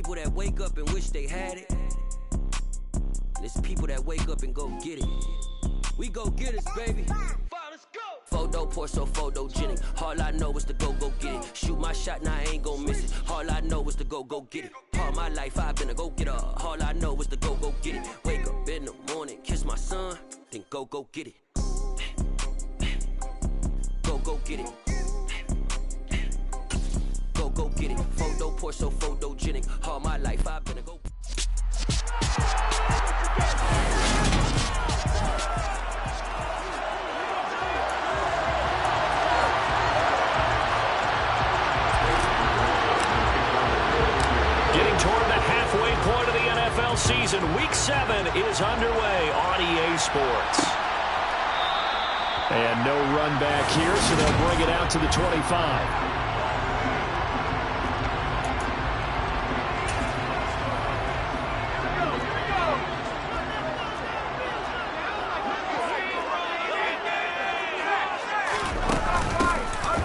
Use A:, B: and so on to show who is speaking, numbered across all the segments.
A: people that wake up and wish they had it. And it's people that wake up and go get it. We go get it, baby. Let's go. Photo pour so photogenic. All I know is to go get it. Shoot my shot, now I ain't gon' miss it. All I know is to go get it. All my life I've been a go-getter. All I know is to go get it. Wake up in the morning, kiss my son, then go get it. Go get it. Go get it. Photo pour so photogenic. All my life I've been a go.
B: Getting toward the halfway point of the NFL season. Week 7 is underway on EA Sports. And no run back here, so they'll bring it out to the 25.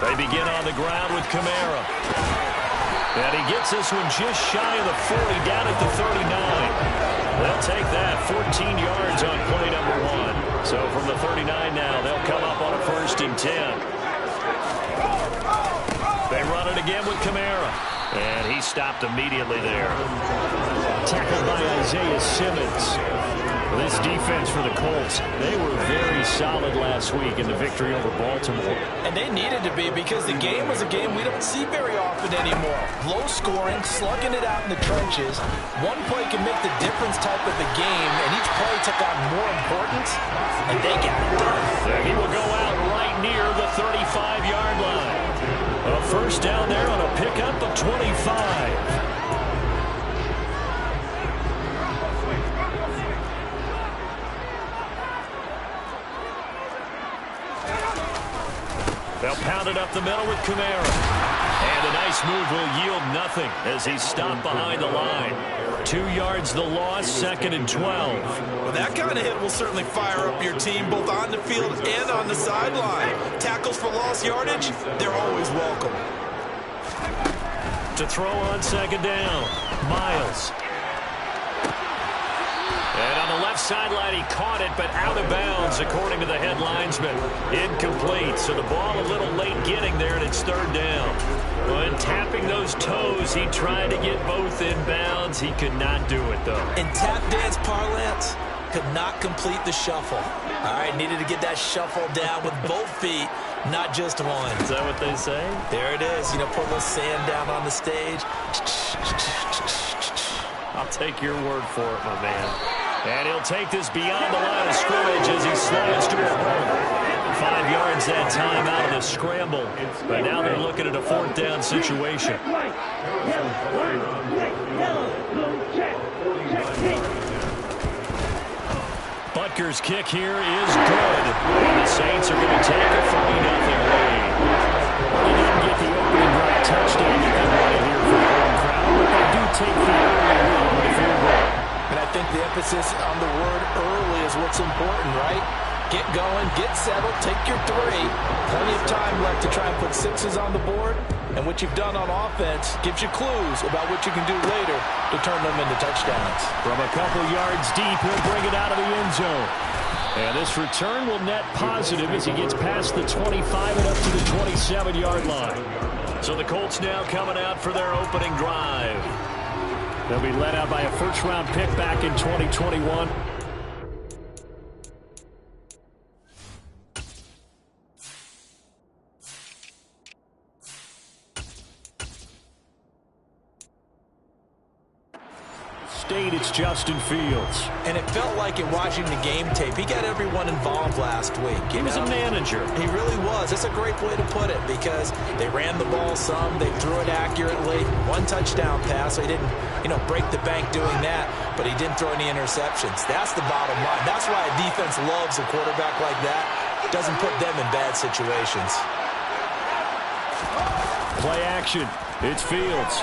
B: They begin on the ground with Kamara. And he gets this one just shy of the 40, down at the 39. They'll take that, 14 yards on play number 1. So from the 39 now, they'll come up on a 1st and 10. They run it again with Kamara. And he stopped immediately there. Tackled by Isaiah Simmons. This defense for the Colts, they were very solid last week in the victory over Baltimore.
C: And they needed to be, because the game was a game we don't see very often anymore. Low scoring, slugging it out in the trenches. One play can make the difference type of the game, and each play took on more importance, and they got it done.
B: And he will go out right near the 35-yard line. A 1st down there on a pickup of 25. They'll pound it up the middle with Kamara. And a nice move will yield nothing as he's stopped behind the line. 2 yards the loss, 2nd and 12.
D: Well, that kind of hit will certainly fire up your team both on the field and on the sideline. Tackles for lost yardage, they're always welcome.
B: To throw on 2nd down, Miles. And on the left sideline, he caught it, but out of bounds, according to the head linesman. Incomplete, so the ball a little late getting there, and it's 3rd down. When tapping those toes, he tried to get both in bounds. He could not do it, though.
C: In tap dance parlance, could not complete the shuffle. All right, needed to get that shuffle down with both feet, not just one.
B: Is that what they say?
C: There it is. You know, put a little sand down on the stage.
B: I'll take your word for it, my man. And he'll take this beyond the line of scrimmage as he slides to a hole. 5 yards that time out of the scramble. But now they're looking at a 4th down situation. Butker's kick here is good. And the Saints are going to take a 3-0 lead. They didn't get the opening drive touchdown that they wanted here for the home crowd, but they do take the early lead with a field goal.
C: And I think the emphasis on the word early is what's important, right? Get going, get settled, take your 3. Plenty of time left to try and put 6s on the board. And what you've done on offense gives you clues about what you can do later to turn them into touchdowns.
B: From a couple yards deep, he'll bring it out of the end zone. And this return will net positive as he gets past the 25 and up to the 27-yard line. So the Colts now coming out for their opening drive. They'll be led out by a 1st-round pick back in 2021. State, it's Justin Fields.
C: And it felt like in watching the game tape, he got everyone involved last week.
B: He was a manager.
C: He really was. That's a great way to put it, because they ran the ball some, they threw it accurately. 1 touchdown pass, so he didn't, break the bank doing that, but he didn't throw any interceptions. That's the bottom line. That's why a defense loves a quarterback like that. Doesn't put them in bad situations.
B: Play action. It's Fields.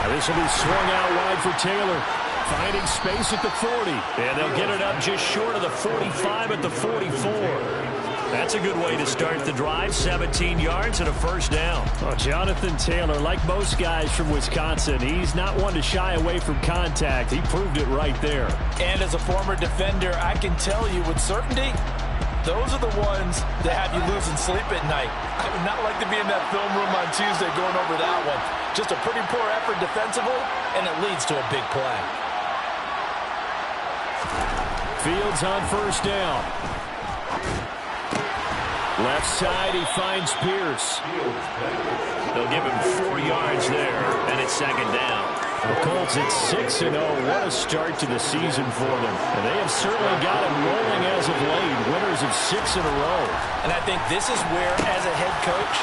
B: This will be swung out wide for Taylor. Finding space at the 40. And they'll get it up just short of the 45 at the 44. That's a good way to start the drive. 17 yards and a first down.
E: Oh, Jonathan Taylor, like most guys from Wisconsin, he's not one to shy away from contact. He proved it right there.
C: And as a former defender, I can tell you with certainty, those are the ones that have you losing sleep at night. I would not like to be in that film room on Tuesday going over that one. Just a pretty poor effort defensively, and it leads to a big play.
B: Fields on first down. Left side, he finds Pierce. They'll give him 4 yards there, and it's second down.
E: The Colts at 6-0. What a start to the season for them. And they have certainly got it rolling as of late. Winners of 6 in a row.
C: And I think this is where, as a head coach,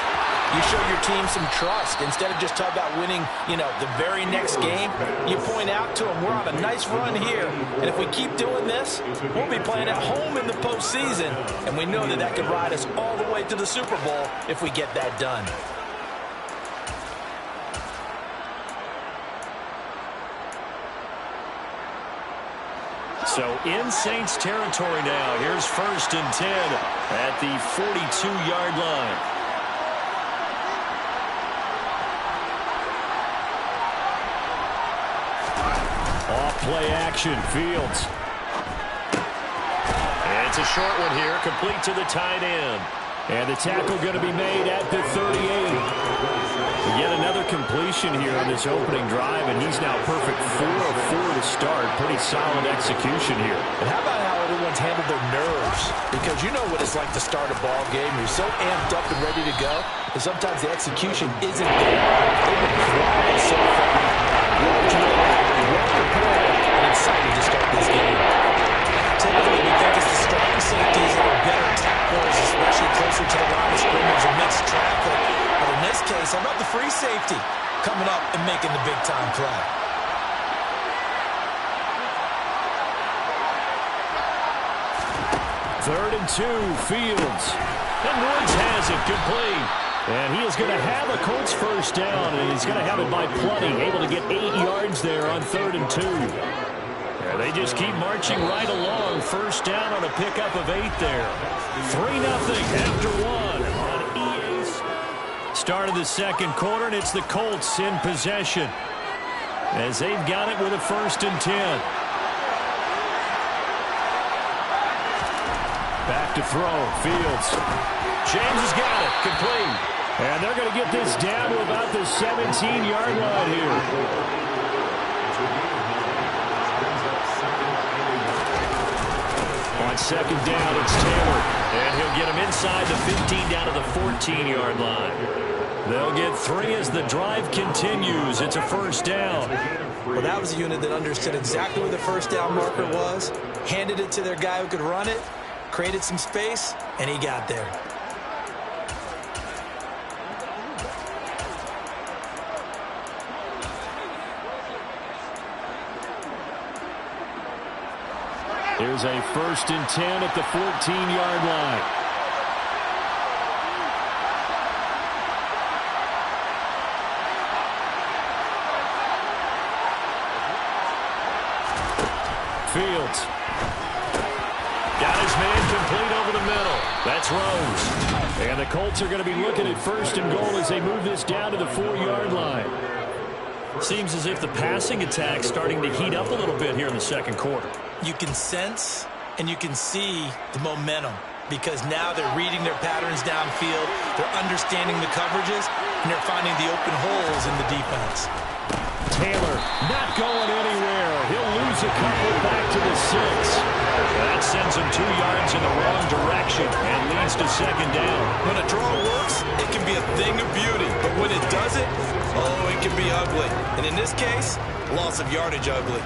C: you show your team some trust. Instead of just talking about winning, the very next game, you point out to them, we're on a nice run here. And if we keep doing this, we'll be playing at home in the postseason. And we know that could ride us all the way to the Super Bowl if we get that done.
B: So in Saints territory now. Here's 1st and 10 at the 42-yard line.
E: Off play action, Fields.
B: And it's a short one here, complete to the tight end.
E: And the tackle going to be made at the 38. Yet another completion here on this opening drive, and he's now perfect 4 of 4 to start. Pretty solid execution here.
C: And how about how everyone's handled their nerves? Because you know what it's like to start a ball game. You're so amped up and ready to go, and sometimes the execution isn't there. They've been flying so far. Well prepared and excited to start this game. Typically, we think it's the strong safeties that are better tacklers, especially closer to the line of scrimmage or mixed traffic. But in this case, how about the free safety coming up and making the big-time play?
E: Third and 2, Fields.
B: And Woods has it complete.
E: And he is going to have a Colts first down, and he's going to have it by plenty. Able to get 8 yards there on 3rd and 2.
B: Yeah, they just keep marching right along. First down on a pickup of 8 there. 3-0 after 1 on EA's.
E: Start of the second quarter, and it's the Colts in possession as they've got it with a 1st and 10. Back to throw, Fields.
B: James has got it, complete.
E: And they're going to get this down to about the 17-yard line here. On second down, it's Taylor.
B: And he'll get him inside the 15 down to the 14-yard line.
E: They'll get 3 as the drive continues. It's a first down.
C: Well, that was a unit that understood exactly where the first down marker was, handed it to their guy who could run it, created some space, and he got there.
E: Here's a 1st and 10 at the 14-yard line. Fields.
B: Got his man complete over the middle. That's Rose.
E: And the Colts are going to be looking at 1st and goal as they move this down to the 4-yard line.
B: Seems as if the passing attack's starting to heat up a little bit here in the second quarter.
C: You can sense and you can see the momentum because now they're reading their patterns downfield, they're understanding the coverages, and they're finding the open holes in the defense.
E: Taylor not going anywhere. He'll lose a couple back to the 6.
B: That sends him 2 yards in the wrong direction and leads to second down.
D: When a draw works, it can be a thing of beauty. But when it doesn't, oh, it can be ugly. And in this case, loss of yardage ugly.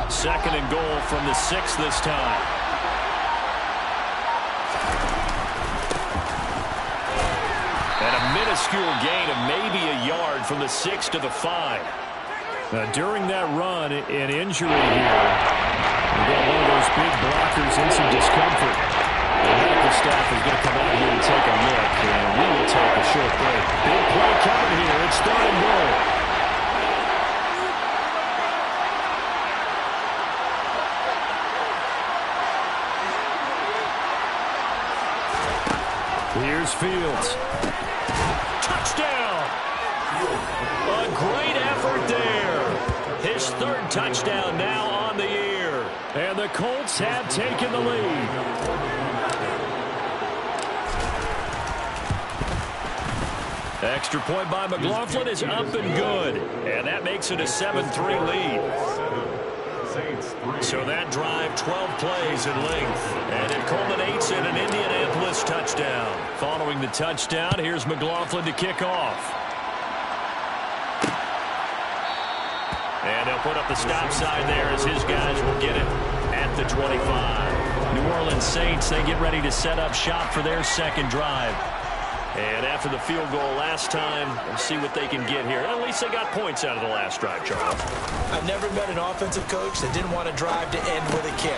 B: Second and goal from the 6 this time. And a minuscule gain of maybe a yard from the 6 to the 5.
E: During that run, an injury here We've got one of those big blockers in some discomfort. The medical staff is going to come out here and take a look, and we will take a short break. Big play coming here. It's third and goal. Here's Fields. Touchdown! A great effort there. His third touchdown now on the year. And the Colts have taken the lead. Extra point by McLaughlin is up and good. And that makes it a 7-3 lead. So that drive, 12 plays in length. And it culminates in an Indianapolis touchdown. Following the touchdown, here's McLaughlin to kick off. And they'll put up the stop sign there as his guys will get it at the 25. New Orleans Saints, they get ready to set up shop for their second drive. And after the field goal last time, we'll see what they can get here. At least they got points out of the last drive, Charles.
C: I've never met an offensive coach that didn't want to drive to end with a kick.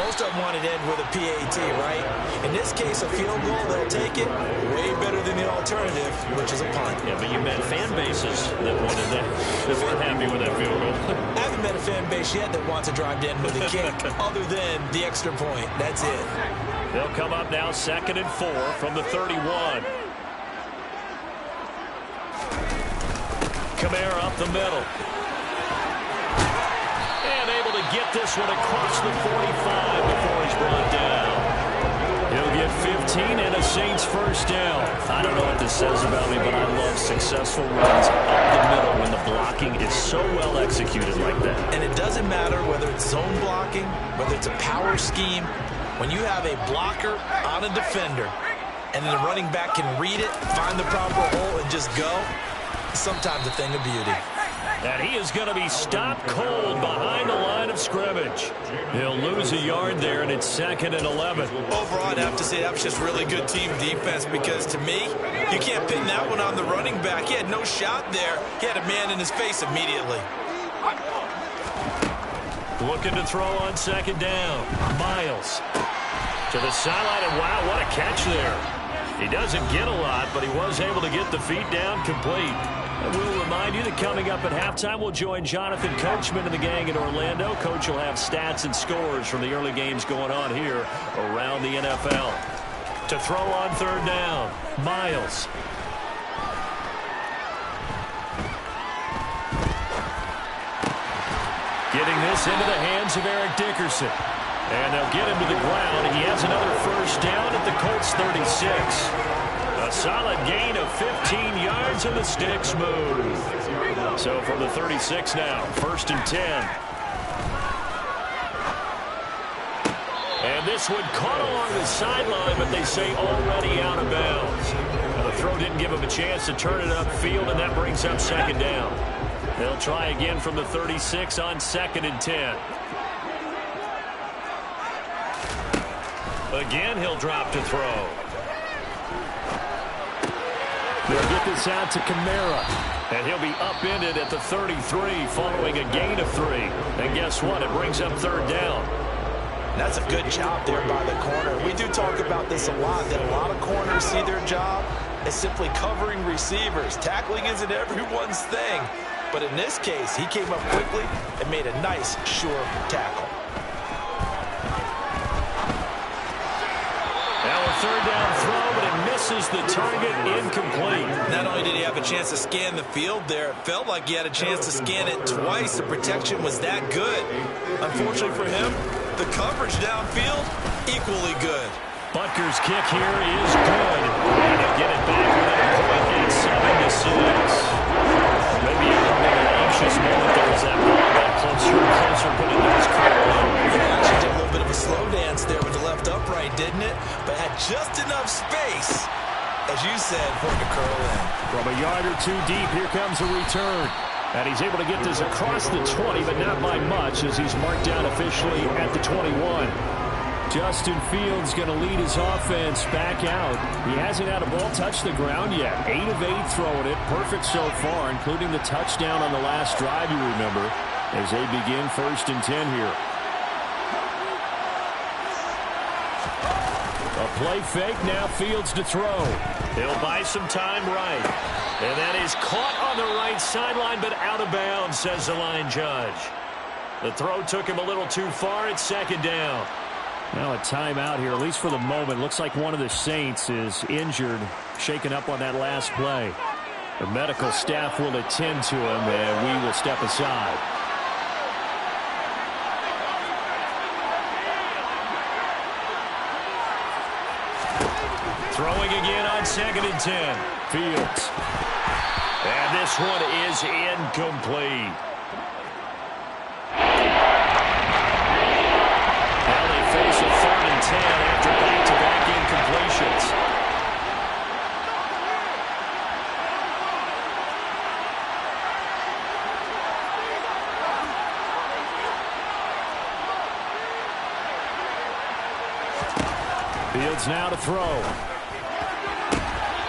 C: Most of them wanted to end with a PAT, right? In this case, a field goal, they'll take it way better than the alternative, which is a punt.
E: Yeah, but you met fan bases that wanted that, that weren't happy with that field goal.
C: I haven't met a fan base yet that wants to drive to end with a kick, other than the extra point. That's it.
E: They'll come up now 2nd and 4 from the 31. Kamara up the middle. And able to get this one across the 45 before he's brought down. He'll get 15 and a Saints first down. I don't know what this says about me, but I love successful runs up the middle when the blocking is so well executed like that.
C: And it doesn't matter whether it's zone blocking, whether it's a power scheme. When you have a blocker on a defender and then the running back can read it, find the proper hole, and just go, sometimes a thing of beauty.
E: And he is going to be stopped cold behind the line of scrimmage. He'll lose a yard there, and it's 2nd and 11.
D: Overall, I'd have to say that was just really good team defense because, to me, you can't pin that one on the running back. He had no shot there. He had a man in his face immediately.
E: Looking to throw on 2nd down. Miles to the sideline, and wow, what a catch there. He doesn't get a lot, but he was able to get the feet down complete. And we'll remind you that coming up at halftime, we'll join Jonathan Coachman and the gang in Orlando. Coach will have stats and scores from the early games going on here around the NFL. To throw on 3rd down, Miles. Getting this into the hands of Eric Dickerson. And they'll get him to the ground. He has another first down at the Colts 36. A solid gain of 15 yards and the sticks move. So from the 36 now, 1st and 10. And this one caught along the sideline, but they say already out of bounds. Now the throw didn't give him a chance to turn it upfield, and that brings up 2nd down. They'll try again from the 36 on 2nd and 10. Again, he'll drop to throw. They'll get this out to Kamara. And he'll be upended at the 33 following a gain of 3. And guess what? It brings up 3rd down.
C: That's a good job there by the corner. We do talk about this a lot, that a lot of corners see their job as simply covering receivers. Tackling isn't everyone's thing. But in this case, he came up quickly and made a nice, sure tackle.
E: Now a 3rd down throw, but it misses the target, incomplete.
D: Not only did he have a chance to scan the field there, it felt like he had a chance to scan it twice. The protection was that good. Unfortunately for him, the coverage downfield, equally good.
E: Butker's kick here is good. And they'll get it back within a point at 7-6. Maybe a little bit of an anxious moment there as that ball got closer and closer, but it does curl in.
C: Yeah, actually did a little bit of a slow dance there with the left upright, didn't it? But had just enough space, as you said, for it to curl in.
E: From a yard or two deep, here comes a return. And he's able to get this across the 20, but not by much, as he's marked down officially at the 21. Justin Fields going to lead his offense back out. He hasn't had a ball touch the ground yet. 8 of 8 throwing it. Perfect so far, including the touchdown on the last drive, you remember, as they begin 1st and 10 here.
B: play fake. Now Fields to throw.
E: He'll buy some time right. And that is caught on the right sideline, but out of bounds, says the line judge. The throw took him a little too far. It's second down.
B: Now a timeout here, at least for the moment. Looks like one of the Saints is injured, shaken up on that last play. The medical staff will attend to him, and we will step aside.
E: Throwing again on 2nd and 10.
B: Fields.
E: And this one is incomplete. Now they face a 3rd and 10 after back-to-back incompletions.
B: Fields now to throw.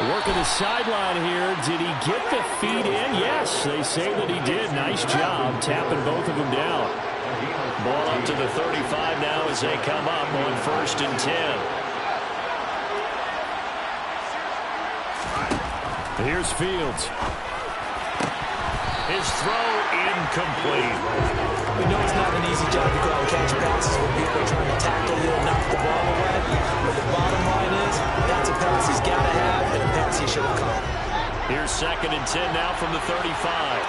B: Working the sideline here. Did he get the feet in? Yes, they say that he did. Nice job tapping both of them down.
E: Ball up to the 35 now as they come up on 1st and 10.
B: Here's Fields.
E: His throw incomplete.
C: We know it's not an easy job to go out and catch passes when people are trying to tackle you and knock the ball away. But the bottom line is, that's a pass he's got to have and a pass he should have caught.
E: Here's 2nd and 10 now from the 35.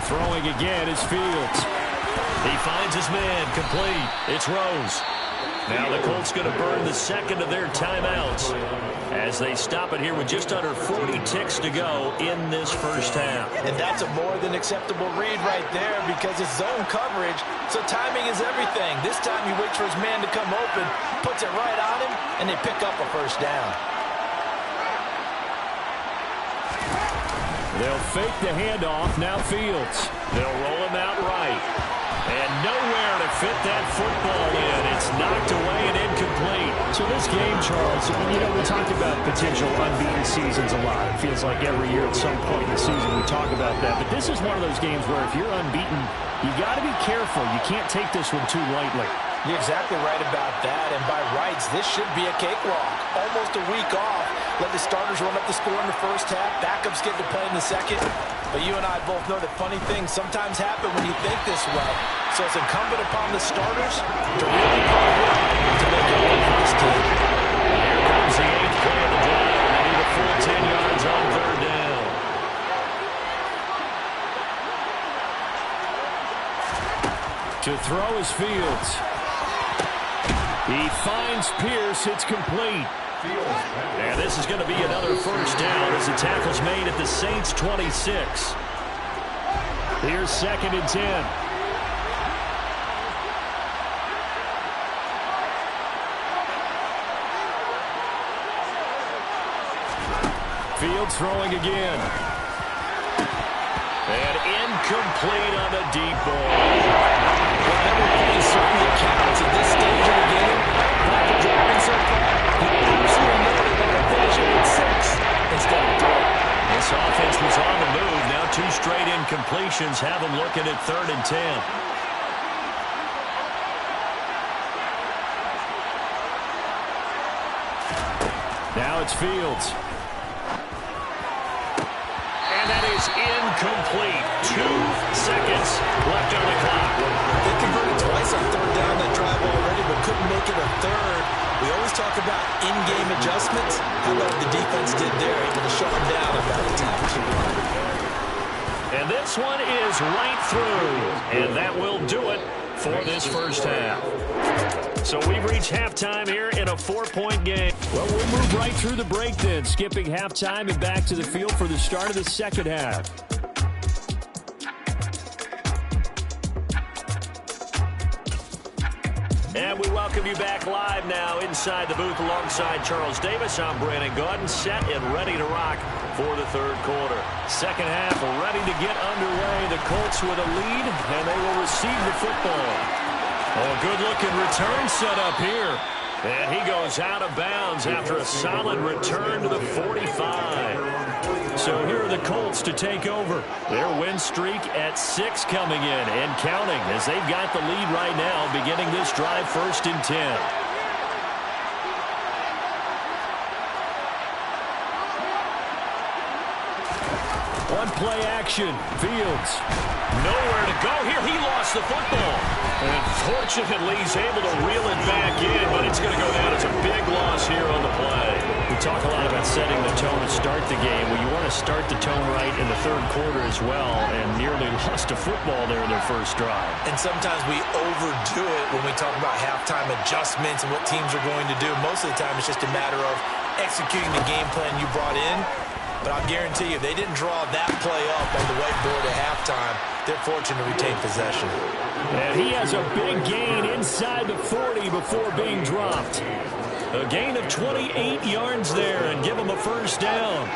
B: Throwing again is Fields.
E: He finds his man, complete. It's Rose. Now the Colts going to burn the second of their timeouts as they stop it here with just under 40 ticks to go in this first half.
C: And that's a more than acceptable read right there because it's zone coverage, so timing is everything. This time he waits for his man to come open, puts it right on him, and they pick up a first down.
B: They'll fake the handoff. Now Fields.
E: They'll roll him out right. And nowhere to fit that football in. It's knocked away and incomplete.
B: So this game, Charles, we talked about potential unbeaten seasons a lot. It feels like every year at some point in the season we talk about that. But this is one of those games where if you're unbeaten, you got to be careful. You can't take this one too lightly.
C: You're exactly right about that. And by rights, this should be a cakewalk. Almost a week off. Let the starters run up the score in the first half. Backups get to play in the second. But you and I both know that funny things sometimes happen when you think this way. So it's incumbent upon the starters to really play well to make it work for this team.
E: Here comes the 8th play of the drive. They need a full 10 yards on 3rd down.
B: To throw is Fields. He finds Pierce. It's complete.
E: And this is going to be another first down as the tackle's made at the Saints' 26.
B: Here's 2nd and 10. Fields throwing again.
E: And incomplete on the deep ball.
C: Well, every play certainly counts at this stage of the game. But the driving so far, you absolutely know they want to finish it with 6 instead of 3.
E: This offense was on the move. Now 2 straight incompletions have them looking at 3rd and 10.
B: Now it's Fields.
E: And that is incomplete. 2 seconds left on the clock.
C: They converted twice on 3rd down that drive already, but couldn't make it a 3rd. We always talk about in-game adjustments. How about what the defense did there, able to shut them down on that attempt.
E: And this one is right through. And that will do it for this first half. So we've reached halftime here in a 4-point game.
B: Well, we'll move right through the break then, skipping halftime and back to the field for the start of the second half.
E: And we welcome you back live now inside the booth alongside Charles Davis. I'm Brandon Gaudin, set and ready to rock for the 3rd quarter. Second half ready to get underway. The Colts with a lead, and they will receive the football. Oh, a good-looking return set up here. And he goes out of bounds after a solid return to the 45. So here are the Colts to take over. Their win streak at 6 coming in and counting as they've got the lead right now beginning this drive 1st and 10. On play action, Fields. Nowhere to go here. He lost the football. And unfortunately, he's able to reel it back in, but it's going to go down as a big loss here on the play. We talk a lot about setting the tone to start the game. Well, you want to start the tone right in the 3rd quarter as well, and nearly lost a football there in their first drive.
C: And sometimes we overdo it when we talk about halftime adjustments and what teams are going to do. Most of the time, it's just a matter of executing the game plan you brought in. But I'll guarantee you, if they didn't draw that play up on the whiteboard at halftime, they're fortunate to retain possession.
E: And he has a big gain inside the 40 before being dropped. A gain of 28 yards there and give him a first down.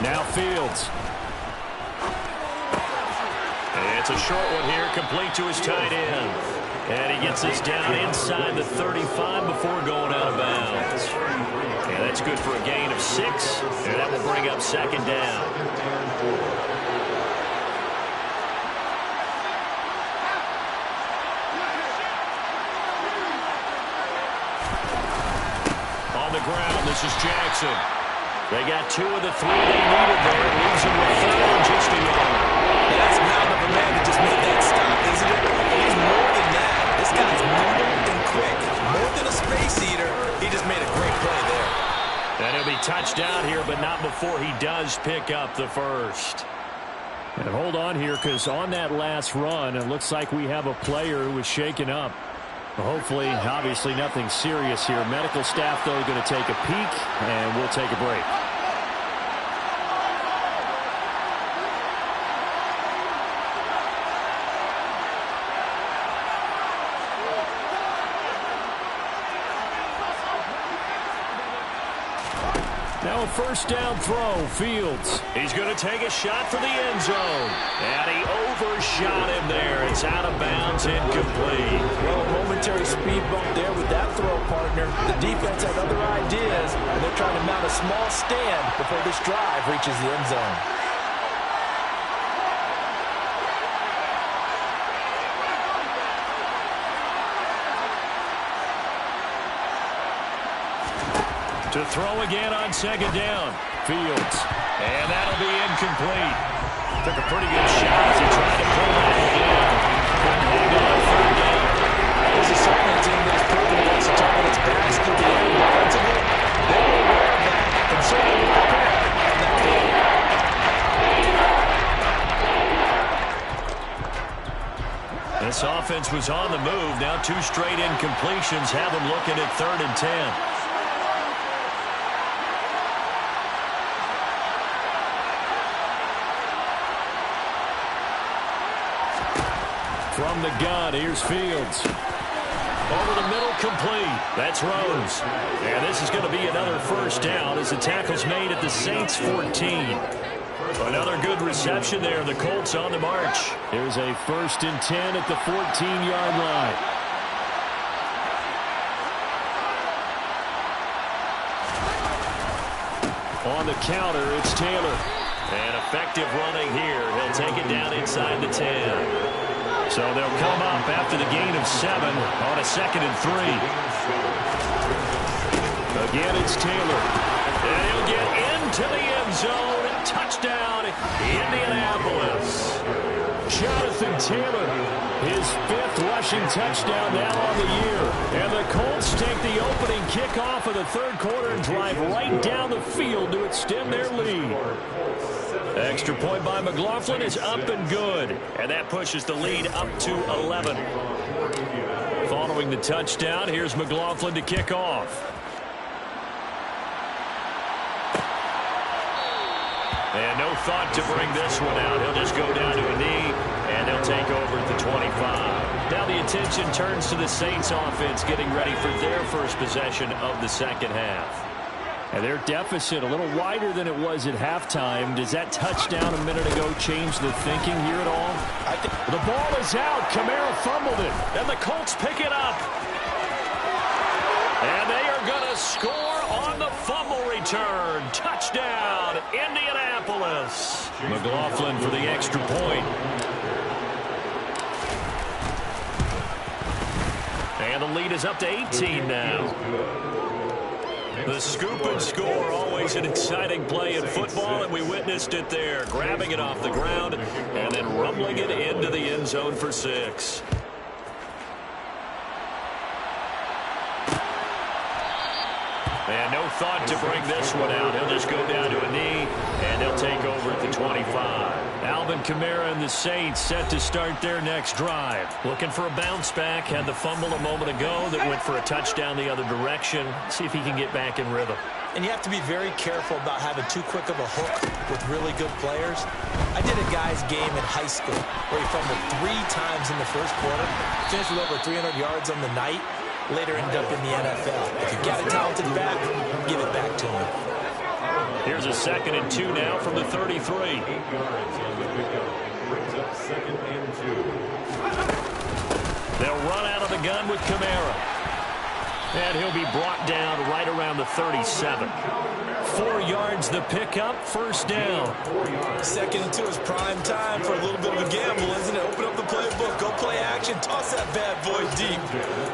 E: Now Fields. It's a short one here, complete to his tight end. And he gets this down inside the 35 before going out of bounds. And that's good for a gain of 6, and that will bring up 2nd down. On the ground, this is Jackson. They got 2 of the 3 they needed there. Leaves him with 3rd and just a yard.
C: That's not of a man that just made that stop, isn't it? He's more than that. This guy's nimble and quick. More than a space eater. He just made a great play there.
E: And he'll be touchdown here, but not before he does pick up the first. And hold on here, because on that last run, it looks like we have a player who was shaken up. Hopefully, obviously, nothing serious here. Medical staff, though, going to take a peek, and we'll take a break. Now a first down throw, Fields. He's going to take a shot for the end zone. And he overshot him there. It's out of bounds, incomplete.
C: Well, a momentary speed bump there with that throw, partner. The defense had other ideas, and they're trying to mount a small stand before this drive reaches the end zone.
E: To throw again on 2nd down. Fields. And that'll be incomplete. Took a pretty good shot as he tried to pull that again. Couldn't hang on 3rd down.
C: This is certainly a team that has proven against a team that's passed through the air defensively. They were aware of that and certainly prepared on that play.
E: This offense was on the move. Now 2 straight incompletions have them looking at 3rd and 10. From the gun, here's Fields. Over the middle, complete. That's Rose. And this is going to be another first down as the tackle's made at the Saints 14. Another good reception there. The Colts on the march. Here's a 1st and 10 at the 14-yard line. On the counter, it's Taylor. And effective running here. He'll take it down inside the 10. So they'll come up after the gain of 7 on a 2nd and 3. Again, it's Taylor. And he'll get into the end zone. Touchdown, Indianapolis. Jonathan Taylor, his 5th rushing touchdown now on the year. And the Colts take the opening kickoff of the 3rd quarter and drive right down the field to extend their lead. Extra point by McLaughlin is up and good. And that pushes the lead up to 11. Following the touchdown, here's McLaughlin to kick off. And no thought to bring this one out. He'll just go down to a knee, and they'll take over at the 25. Now the attention turns to the Saints offense getting ready for their first possession of the 2nd half.
B: And their deficit a little wider than it was at halftime. Does that touchdown a minute ago change the thinking here at all? The ball is out. Kamara fumbled it.
E: And the Colts pick it up. And they are going to score on the fumble return. Touchdown, Indianapolis. McLaughlin for the extra point. And the lead is up to 18 now. The scoop and score, always an exciting play in football, and we witnessed it there. Grabbing it off the ground and then rumbling it into the end zone for 6. And no thought to bring this one out. He'll just go down to a knee, and they'll take over at the 25. Alvin Kamara and the Saints set to start their next drive. Looking for a bounce back. Had the fumble a moment ago that went for a touchdown the other direction. See if he can get back in rhythm.
C: And you have to be very careful about having too quick of a hook with really good players. I did a guy's game in high school where he fumbled 3 times in the first quarter, finished with over 300 yards on the night, later ended up in the NFL. If you've got a talented back, give it back to him.
E: Here's a 2nd and 2 now from the 33. They'll run out of the gun with Kamara. And he'll be brought down right around the 37. 4 yards the pickup, first down.
C: 2nd and 2 is prime time for a little bit of a gamble, isn't it? Open up the playbook, go play action, toss that bad boy deep.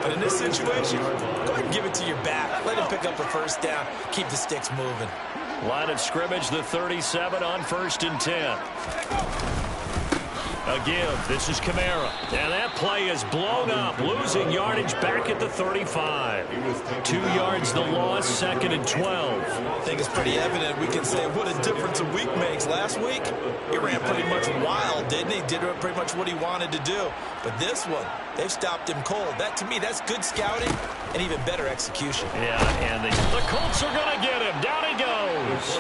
C: But in this situation, go ahead and give it to your back. Let him pick up a first down, keep the sticks moving.
E: Line of scrimmage, the 37 on 1st and 10. A give. This is Kamara. And that play is blown up. Losing yardage back at the 35. 2 yards the loss, 2nd and 12.
C: I think it's pretty evident. We can say what a difference a week makes. Last week, he ran pretty much wild, didn't he? Did pretty much what he wanted to do. But this one, they've stopped him cold. That, to me, that's good scouting and even better execution.
E: Yeah, and the Colts are going to get him. Down he goes.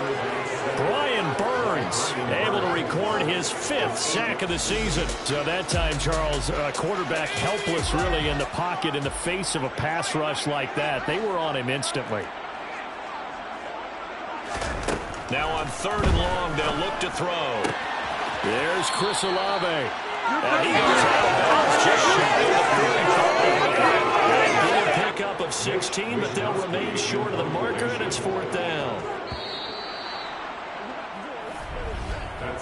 E: Brian Burns able to record his 5th sack of the season.
B: So that time, Charles, quarterback helpless really in the pocket in the face of a pass rush like that. They were on him instantly.
E: Now on 3rd and long, they'll look to throw.
B: There's Chris Olave.
E: And he goes out of bounds just shy of the 35. Good pickup of 16, but they'll remain short of the marker, and it's 4th down.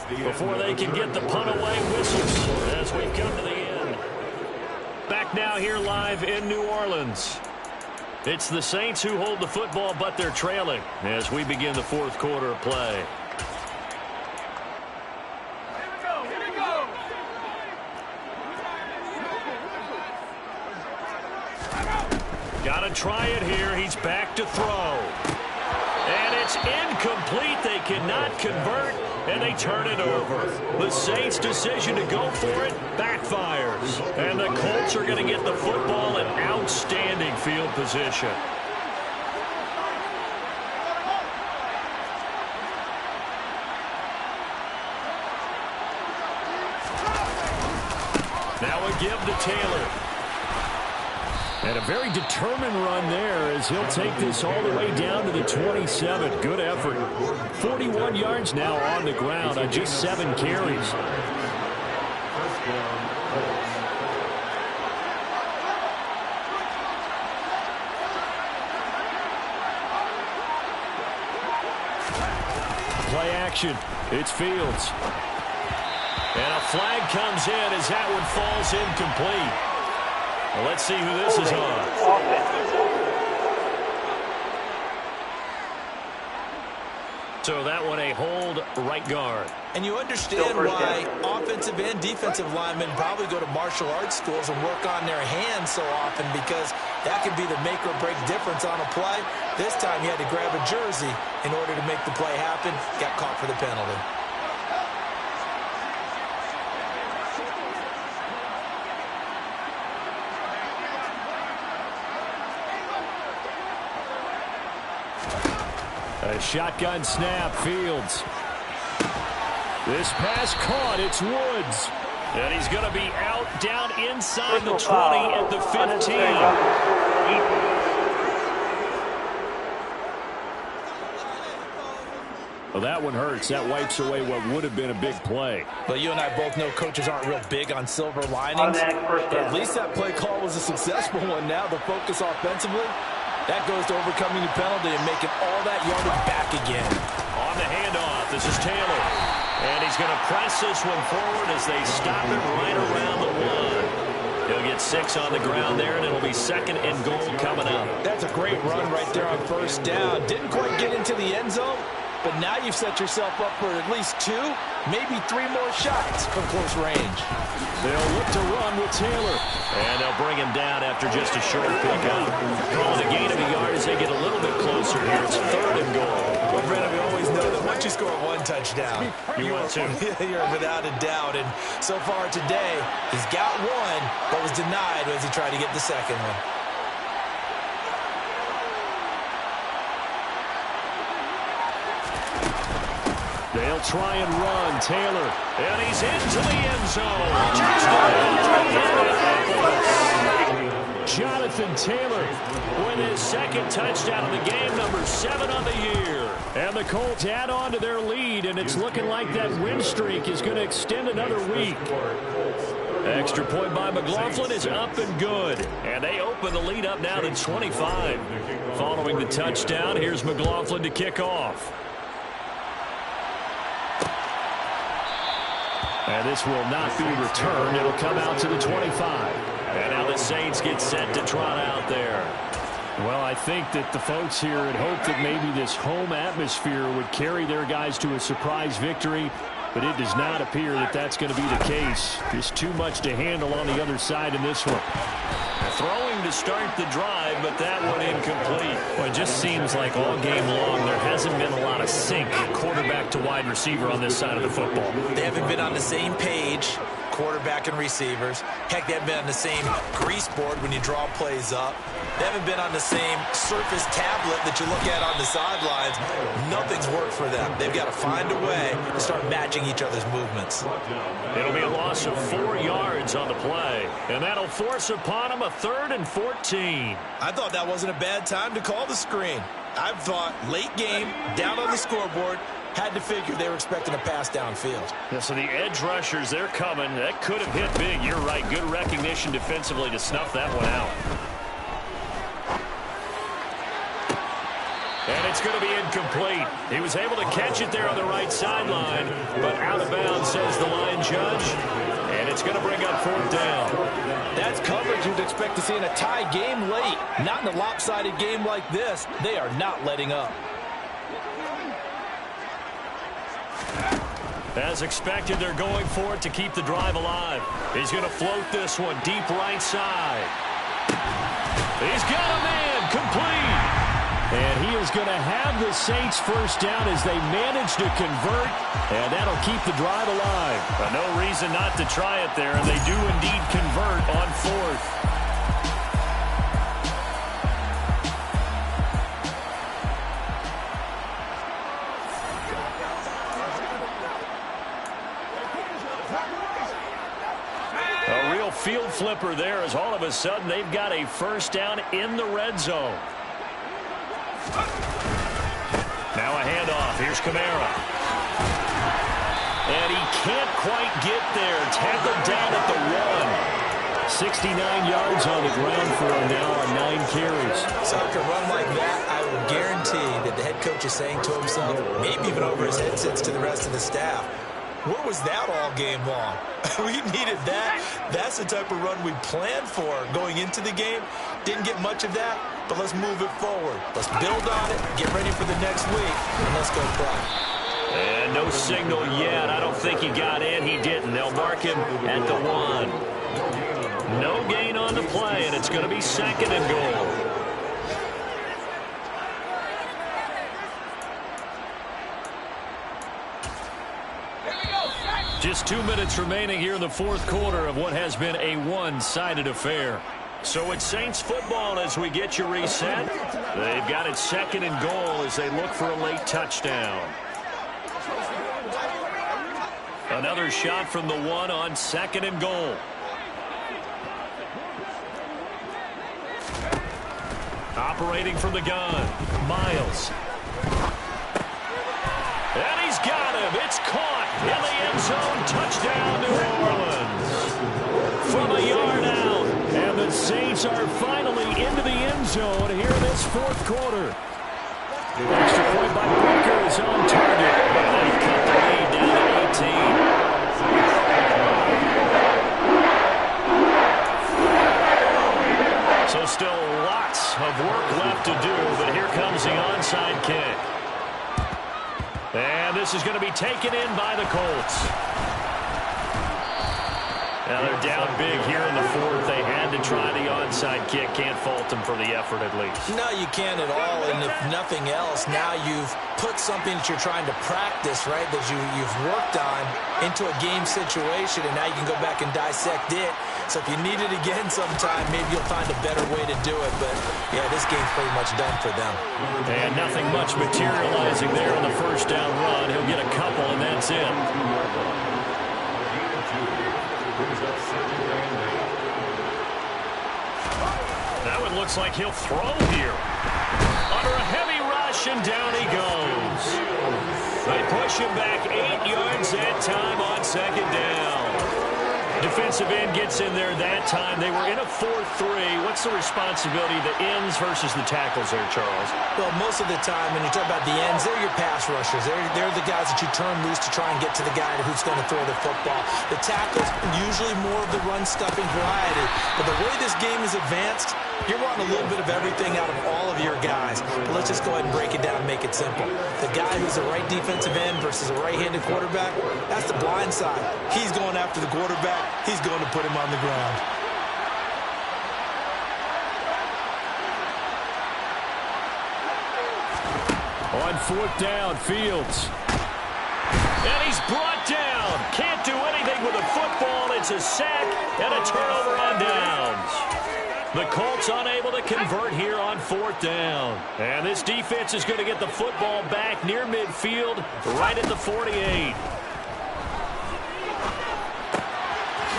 E: Before they can get the punt away, whistles as we come to the end. Back now here live in New Orleans. It's the Saints who hold the football, but they're trailing as we begin the 4th quarter of play.
F: Here we go.
E: Got to try it here. He's back to throw. And it's incomplete. They cannot convert, and they turn it over. The Saints' decision to go for it backfires. And the Colts are going to get the football in outstanding field position. Now a give to Taylor.
B: And a very determined run there as he'll take this all the way down to the 27. Good effort. 41 yards now on the ground on just 7 carries. Play action. It's Fields.
E: And a flag comes in as that one falls incomplete. Well, let's see who this is on. So that one a hold right guard.
C: And you understand why offensive and defensive linemen probably go to martial arts schools and work on their hands so often, because that can be the make or break difference on a play. This time he had to grab a jersey in order to make the play happen. Got caught for the penalty.
B: A shotgun snap, Fields. This pass caught, it's Woods.
E: And he's going to be out down inside the 20 at the 15.
B: Well, that one hurts. That wipes away what would have been a big play.
C: But you and I both know coaches aren't real big on silver linings. But at least that play call was a successful one. Now the focus offensively, that goes to overcoming the penalty and making all that yardage back again.
E: On the handoff, this is Taylor. And he's going to press this one forward as they stop it right around the one. He'll get 6 on the ground there, and it'll be 2nd and goal coming up.
C: That's a great run right there on first down. Didn't quite get into the end zone, but now you've set yourself up for at least 2, maybe 3 more shots from close range.
B: They'll look to run with Taylor.
E: And they'll bring him down after just a short pickup. Calling a gain of a yard as they get a little bit closer here. It's 3rd and goal.
C: Well, Brennan, we always know that once you score 1 touchdown,
E: you want 2.
C: You're without a doubt. And so far today, he's got 1, but was denied as he tried to get the second one.
B: They'll try and run. Taylor.
E: And he's into the end zone.
B: Jonathan Taylor with his 2nd touchdown of the game, number 7 on the year. And the Colts add on to their lead, and it's looking like that win streak is going to extend another week. Extra point by McLaughlin is up and good. And they open the lead up now to 25. Following the touchdown, here's McLaughlin to kick off. And this will not be returned. It'll come out to the 25.
E: And now the Saints get set to trot out there.
B: Well, I think that the folks here had hoped that maybe this home atmosphere would carry their guys to a surprise victory, but it does not appear that that's going to be the case. Just too much to handle on the other side in this one.
E: Throwing to start the drive, but that one incomplete.
B: Well, it just seems like all game long there hasn't been a lot of sync quarterback to wide receiver on this side of the football.
C: They haven't been on the same page, quarterback and receivers. Heck, they haven't been on the same grease board when you draw plays up. They haven't been on the same Surface tablet that you look at on the sidelines. Nothing's worked for them. They've got to find a way to start matching each other's movements.
E: It'll be a loss of 4 yards on the play, and that'll force upon them a 3rd and 14.
C: I thought that wasn't a bad time to call the screen. I thought late game, down on the scoreboard, had to figure they were expecting a pass downfield.
E: Yeah, so the edge rushers, they're coming. That could have hit big. You're right. Good recognition defensively to snuff that one out. And it's going to be incomplete. He was able to catch it there on the right sideline, but out of bounds, says the line judge. And it's going to bring up 4th down.
C: That's coverage you'd expect to see in a tie game late. Not in a lopsided game like this. They are not letting up.
E: As expected, they're going for it to keep the drive alive. He's going to float this one deep right side. He's got a man complete.
B: And he is going to have the Saints first down as they manage to convert, and that'll keep the drive alive.
E: But no reason not to try it there, and they do indeed convert on 4th. A real field flipper there as all of a sudden they've got a first down in the red zone. Now a handoff. Here's Kamara. And he can't quite get there. Tackled down at the 1.
B: 69 yards on the ground for him now on 9 carries.
C: So after a run like that, I will guarantee that the head coach is saying to himself, maybe even over his headsets to the rest of the staff, where was that all game long? We needed that. That's the type of run we planned for going into the game. Didn't get much of that, but let's move it forward. Let's build on it, get ready for the next week, and let's go play.
E: And no signal yet. I don't think he got in. He didn't. They'll mark him at the 1. No gain on the play, and it's going to be 2nd and goal. Just 2 minutes remaining here in the 4th quarter of what has been a one-sided affair. So it's Saints football as we get you reset. They've got it 2nd and goal as they look for a late touchdown. Another shot from the 1 on 2nd and goal. Operating from the gun, Miles. And got him. It's caught in the end zone. Touchdown, New Orleans. From a yard out. And the Saints are finally into the end zone here in this fourth quarter. Extra point by Booker is on target. And they cut the lead down to 18. So still lots of work left to do, but here comes the onside kick. And this is going to be taken in by the Colts. Now they're down big here in the fourth. They had to try the onside kick. Can't fault them for the effort at least.
C: No, you can't at all. And if nothing else, now you've put something that you're trying to practice, right, that you've worked on into a game situation, and now you can go back and dissect it. So if you need it again sometime, maybe you'll find a better way to do it. But, yeah, this game's pretty much done for them.
E: And nothing much materializing there on the first down run. He'll get a couple, and that's it. That one looks like he'll throw here. Under a heavy rush, and down he goes. They push him back 8 yards that time on second down. Defensive end gets in there that time. They were in a 4-3. What's the responsibility of the ends versus the tackles there, Charles?
C: Well, most of the time, when you talk about the ends, they're your pass rushers. They're the guys that you turn loose to try and get to the guy who's going to throw the football. The tackles, usually more of the run-stuffing variety. But the way this game is advanced, you're wanting a little bit of everything out of all of your guys. But let's just go ahead and break it down and make it simple. The guy who's a right defensive end versus a right-handed quarterback, that's the blind side. He's going after the quarterback. He's going to put him on the ground.
E: On fourth down, Fields. And he's brought down. Can't do anything with the football. It's a sack and a turnover on downs. The Colts unable to convert here on fourth down. And this defense is going to get the football back near midfield, right at the 48.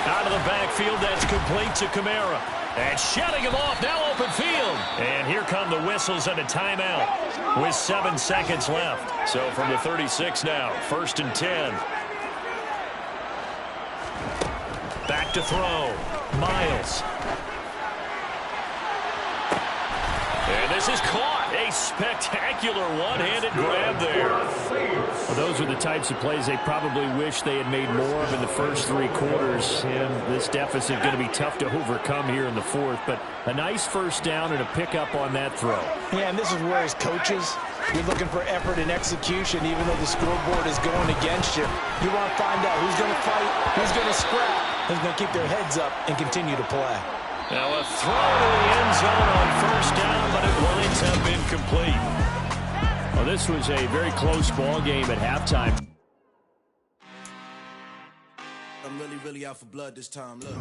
E: Out of the backfield, that's complete to Kamara. And shutting him off, now open field. And here come the whistles and a timeout with 7 seconds left. So from the 36 now, 1st and 10. Back to throw. Miles. And this is caught. A spectacular one-handed grab there. Well, those are the types of plays they probably wish they had made more of in the first 3 quarters. And this deficit going to be tough to overcome here in the fourth. But a nice first down and a pickup on that throw.
C: Yeah, and this is where as coaches, you're looking for effort and execution, even though the scoreboard is going against you. You want to find out who's going to fight, who's going to scrap, who's going to keep their heads up and continue to play.
E: Now a throw to the end zone on first down, but it winds up incomplete. Well, this was a very close ball game at halftime.
G: I'm really out for blood this time. Look.